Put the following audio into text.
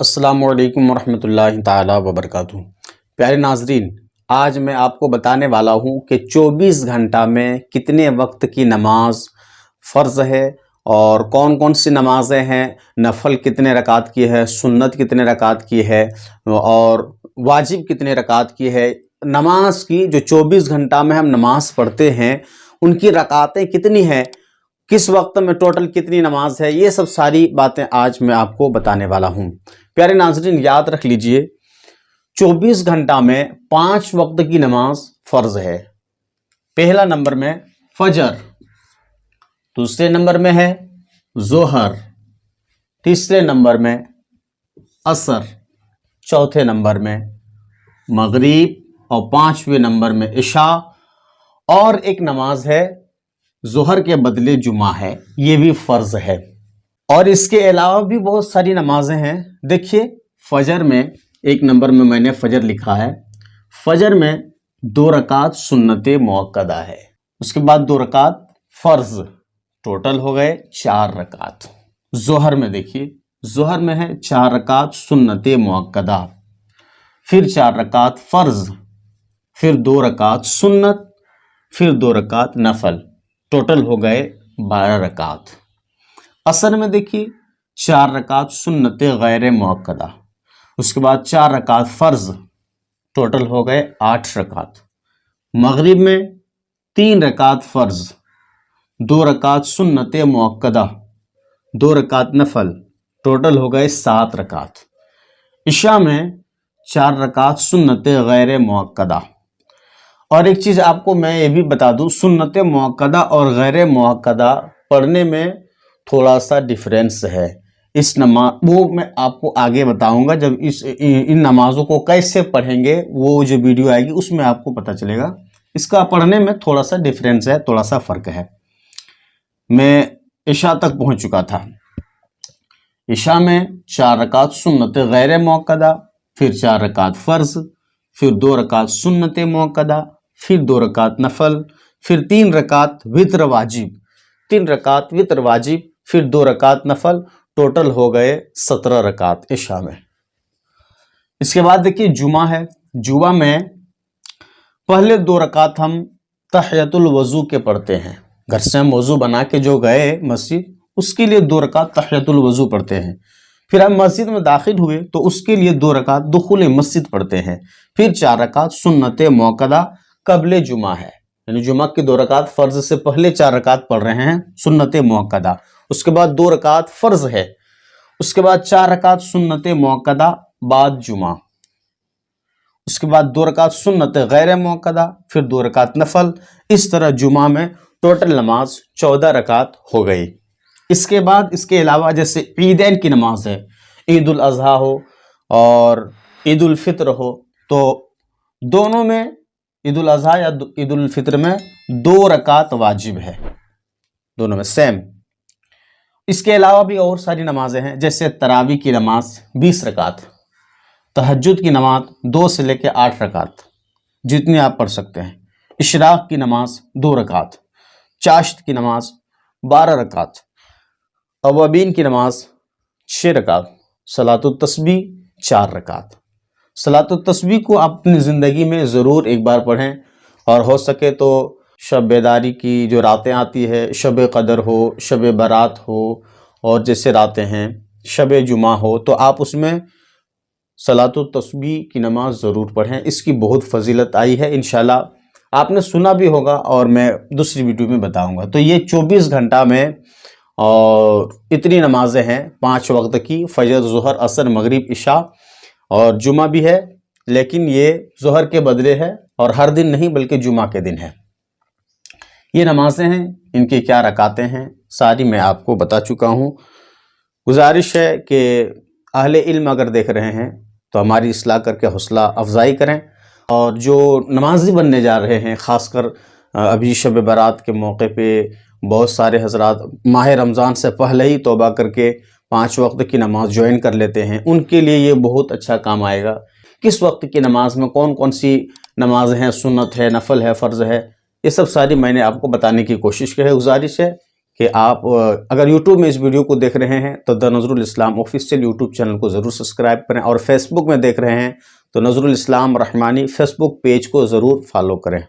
السلام علیکم ورحمۃ اللہ تعالی وبرکاتہ۔ پیارے ناظرین، آج میں آپ کو بتانے والا ہوں کہ 24 گھنٹہ میں کتنے وقت کی نماز فرض ہے اور کون کون سی نمازیں ہیں، نفل کتنے رکعت کی ہے، سنت کتنے رکعت کی ہے اور واجب کتنے رکعت کی ہے۔ نماز کی جو 24 گھنٹہ میں ہم نماز پڑھتے ہیں ان کی رکعتیں کتنی ہیں، کس وقت میں ٹوٹل کتنی نماز ہے، یہ سب ساری باتیں آج میں آپ کو بتانے والا ہوں۔ پیارے ناظرین، یاد رکھ لیجئے 24 گھنٹہ میں 5 وقت کی نماز فرض ہے۔ پہلا نمبر میں فجر، دوسرے نمبر میں ہے ظہر، تیسرے نمبر میں عصر، چوتھے نمبر میں مغرب اور 5ویں نمبر میں عشاء، اور ایک نماز ہے ظہر کے بدلے جمعہ ہے، یہ بھی فرض ہے۔ اور اس کے علاوہ بھی بہت ساری نمازیں ہیں۔ دیکھیے فجر میں ایک نمبر میں نے فجر لکھا ہے، فجر میں 2 رکعت سنت مؤکدہ ہے، اس کے بعد 2 رکعت فرض، ٹوٹل ہو گئے 4 رکعت۔ ظہر میں دیکھیے، ظہر میں ہے 4 رکعت سنت مؤکدہ، پھر 4 رکعت فرض، پھر 2 رکعت سنت، پھر 2 رکعت نفل، ٹوٹل ہو گئے 12 رکعت۔ عصر میں دیکھیے 4 رکعت سنت غیر مؤکدہ، اس کے بعد 4 رکعت فرض، ٹوٹل ہو گئے 8 رکعت۔ مغرب میں 3 رکعت فرض، 2 رکعت سنت مؤکدہ، 2 رکعت نفل، ٹوٹل ہو گئے 7 رکعت۔ عشاء میں 4 رکعت سنت غیر مؤکدہ۔ اور ایک چیز آپ کو میں یہ بھی بتا دوں، سنت مؤکدہ اور غیر مؤکدہ پڑھنے میں تھوڑا سا ڈیفرنس ہے۔ اس وہ میں آپ کو آگے بتاؤں گا، جب ان نمازوں کو کیسے پڑھیں گے وہ جو ویڈیو آئے گی اس میں آپ کو پتہ چلے گا۔ اس کا پڑھنے میں تھوڑا سا ڈیفرنس ہے، تھوڑا سا فرق ہے۔ میں عشاء تک پہنچ چکا تھا۔ عشاء میں 4 رکعت سنت غیر مؤکدہ، پھر 4 رکعت فرض، پھر 2 رکعت سنت مؤکدہ، پھر 2 رکعت نفل، پھر 3 رکعت وتر واجب، 3 رکعت وتر واجب، پھر 2 رکعت نفل، ٹوٹل ہو گئے 17 رکعت عشاء میں۔ اس کے بعد دیکھیے جمعہ ہے، جمعہ میں پہلے 2 رکعت ہم تحیۃ الوضو کے پڑھتے ہیں، گھر سے ہم وضو بنا کے جو گئے مسجد اس کے لیے 2 رکعت تحیۃ الوضو پڑھتے ہیں۔ پھر ہم مسجد میں داخل ہوئے تو اس کے لیے 2 رکعت دخول مسجد پڑھتے ہیں، پھر 4 رکعت سنت مؤکدہ قبل جمعہ ہے، یعنی جمعہ کی 2 رکعت فرض سے پہلے 4 رکعت پڑھ رہے ہیں سنت مؤکدہ، اس کے بعد 2 رکعت فرض ہے، اس کے بعد 4 رکعت سنت مؤکدہ بعد جمعہ، اس کے بعد 2 رکعت سنت غیر مؤکدہ، پھر 2 رکعت نفل۔ اس طرح جمعہ میں ٹوٹل نماز 14 رکعت ہو گئی۔ اس کے بعد اس کے علاوہ جیسے عیدین کی نماز ہے، عید الاضحیٰ ہو اور عید الفطر ہو، تو دونوں میں عید الاضحیٰ یا عید الفطر میں 2 رکعت واجب ہے، دونوں میں سیم۔ اس کے علاوہ بھی اور ساری نمازیں ہیں، جیسے تراویح کی نماز 20 رکعت، تہجد کی نماز 2 سے لے کے 8 رکعت، جتنی آپ پڑھ سکتے ہیں، اشراق کی نماز 2 رکعت، چاشت کی نماز 12 رکعت، اوابین کی نماز 6 رکعت، صلاۃ التسبیح 4 رکعت۔ صلاۃ التسبیح کو اپنی زندگی میں ضرور ایک بار پڑھیں، اور ہو سکے تو شب بیداری کی جو راتیں آتی ہے، شب قدر ہو، شب برات ہو، اور جیسے راتیں ہیں شب جمعہ ہو، تو آپ اس میں صلاۃ التسبیح کی نماز ضرور پڑھیں۔ اس کی بہت فضیلت آئی ہے، انشاءاللہ آپ نے سنا بھی ہوگا اور میں دوسری ویڈیو میں بتاؤں گا۔ تو یہ 24 گھنٹہ میں اور اتنی نمازیں ہیں 5 وقت کی، فجر، ظہر، عصر، مغرب، عشاء، اور جمعہ بھی ہے، لیکن یہ ظہر کے بدلے ہے اور ہر دن نہیں بلکہ جمعہ کے دن ہے۔ یہ نمازیں ہیں، ان کی کیا رکعتیں ہیں ساری میں آپ کو بتا چکا ہوں۔ گزارش ہے کہ اہل علم اگر دیکھ رہے ہیں تو ہماری اصلاح کر کے حوصلہ افزائی کریں، اور جو نمازی بننے جا رہے ہیں، خاص کر ابھی شب برات کے موقع پہ بہت سارے حضرات ماہ رمضان سے پہلے ہی توبہ کر کے 5 وقت کی نماز جوائن کر لیتے ہیں، ان کے لیے یہ بہت اچھا کام آئے گا۔ کس وقت کی نماز میں کون کون سی نماز ہیں، سنت ہے، نفل ہے، فرض ہے، یہ سب ساری میں نے آپ کو بتانے کی کوشش کی ہے۔ گزارش ہے کہ آپ اگر یوٹیوب میں اس ویڈیو کو دیکھ رہے ہیں تو دا نظر الاسلام آفیشیل یوٹیوب چینل کو ضرور سبسکرائب کریں، اور فیس بک میں دیکھ رہے ہیں تو نظر الاسلام رحمانی فیس بک پیج کو ضرور فالو کریں۔